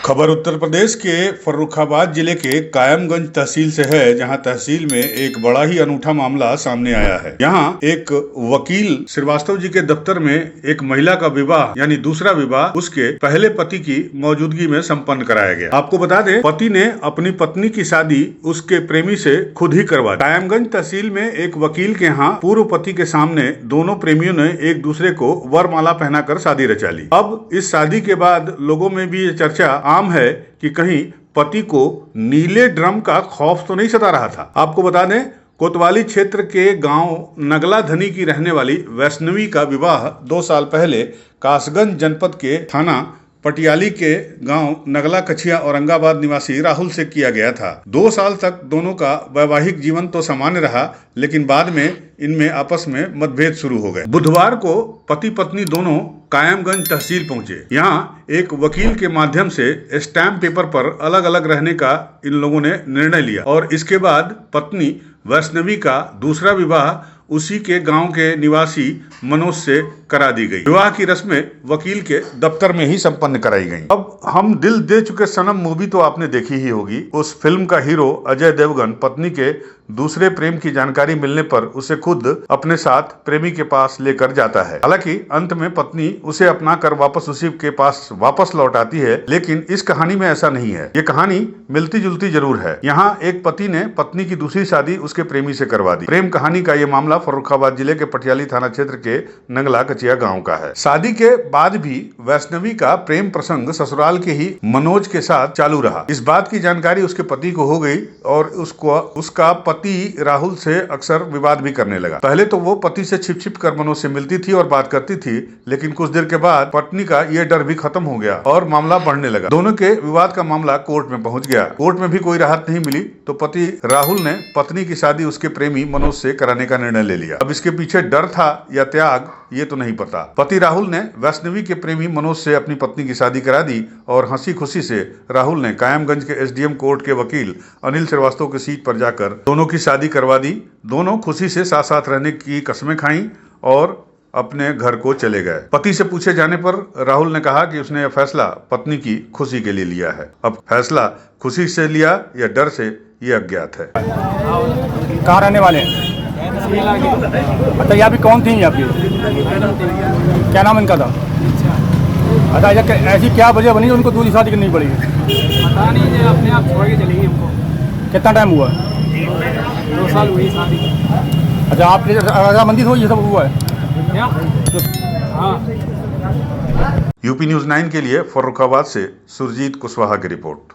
खबर उत्तर प्रदेश के फर्रुखाबाद जिले के कायमगंज तहसील से है, जहां तहसील में एक बड़ा ही अनूठा मामला सामने आया है। यहां एक वकील श्रीवास्तव जी के दफ्तर में एक महिला का विवाह यानी दूसरा विवाह उसके पहले पति की मौजूदगी में संपन्न कराया गया। आपको बता दें, पति ने अपनी पत्नी की शादी उसके प्रेमी से खुद ही करवा दी। कायमगंज तहसील में एक वकील के यहाँ पूर्व पति के सामने दोनों प्रेमियों ने एक दूसरे को वरमाला पहनाकर शादी रचा ली। अब इस शादी के बाद लोगों में भी ये चर्चा आम है कि कहीं पति को नीले ड्रम का खौफ तो नहीं सता रहा था। आपको बता दें, कोतवाली क्षेत्र के गांव नगला धनी की रहने वाली वैष्णवी का विवाह 2 साल पहले कासगंज जनपद के थाना पटियाली के गांव नगला कछिया औरंगाबाद निवासी राहुल से किया गया था। 2 साल तक दोनों का वैवाहिक जीवन तो सामान्य रहा, लेकिन बाद में इनमें आपस में मतभेद शुरू हो गए। बुधवार को पति पत्नी दोनों कायमगंज तहसील पहुंचे। यहाँ एक वकील के माध्यम से स्टैम्प पेपर पर अलग अलग रहने का इन लोगों ने निर्णय लिया और इसके बाद पत्नी वैष्णवी का दूसरा विवाह उसी के गांव के निवासी मनोज से करा दी गई। विवाह की रस्में वकील के दफ्तर में ही संपन्न कराई गई। अब हम दिल दे चुके सनम मूवी तो आपने देखी ही होगी। उस फिल्म का हीरो अजय देवगन पत्नी के दूसरे प्रेम की जानकारी मिलने पर उसे खुद अपने साथ प्रेमी के पास लेकर जाता है। हालांकि अंत में पत्नी उसे अपना कर वापस उसी के पास वापस लौट आती है, लेकिन इस कहानी में ऐसा नहीं है। ये कहानी मिलती जुलती जरूर है। यहाँ एक पति ने पत्नी की दूसरी शादी उसके प्रेमी से करवा दी। प्रेम कहानी का ये मामला फर्रुखाबाद जिले के पटियाली थाना क्षेत्र के नगला कचिया गाँव का है। शादी के बाद भी वैष्णवी का प्रेम प्रसंग ससुराल के ही मनोज के साथ चालू रहा। इस बात की जानकारी उसके पति को हो गई और उसका पति राहुल से अक्सर विवाद भी करने लगा। पहले तो वो पति से छिप छिप कर मनोज से मिलती थी और बात करती थी, लेकिन कुछ देर के बाद पत्नी का ये डर भी खत्म हो गया और मामला बढ़ने लगा। दोनों के विवाद का मामला कोर्ट में पहुंच गया। कोर्ट में भी कोई राहत नहीं मिली तो पति राहुल ने पत्नी की शादी उसके प्रेमी मनोज से कराने का निर्णय ले लिया। अब इसके पीछे डर था या त्याग, ये तो नहीं पता। पति राहुल ने वैष्णवी के प्रेमी मनोज से अपनी पत्नी की शादी करा दी और हंसी खुशी से राहुल ने कायमगंज के एसडीएम कोर्ट के वकील अनिल श्रीवास्तव की सीट पर जाकर दोनों की शादी करवा दी। दोनों खुशी से साथ साथ रहने की कसमें खाईं और अपने घर को चले गए। पति से पूछे जाने पर राहुल ने कहा कि उसने यह फैसला पत्नी की खुशी के लिए लिया है। अब फैसला खुशी से लिया या डर से, ये अज्ञात है। कहाँ रहने वाले हैं? अच्छा, यहाँ भी कौन थी? आपकी क्या नाम इनका था? अच्छा, ऐसी क्या वजह बनी उनको दूसरी शादी करनी पड़ी? पता नहीं, अपने आप छोड़ के चली गई हमको। कितना टाइम हुआ? 2 साल हुई शादी। अच्छा, आपके रजामंदी से ये सब हुआ है? क्या? हाँ। यूपी न्यूज़ 9 के लिए फर्रुखाबाद से सुरजीत कुशवाहा की रिपोर्ट।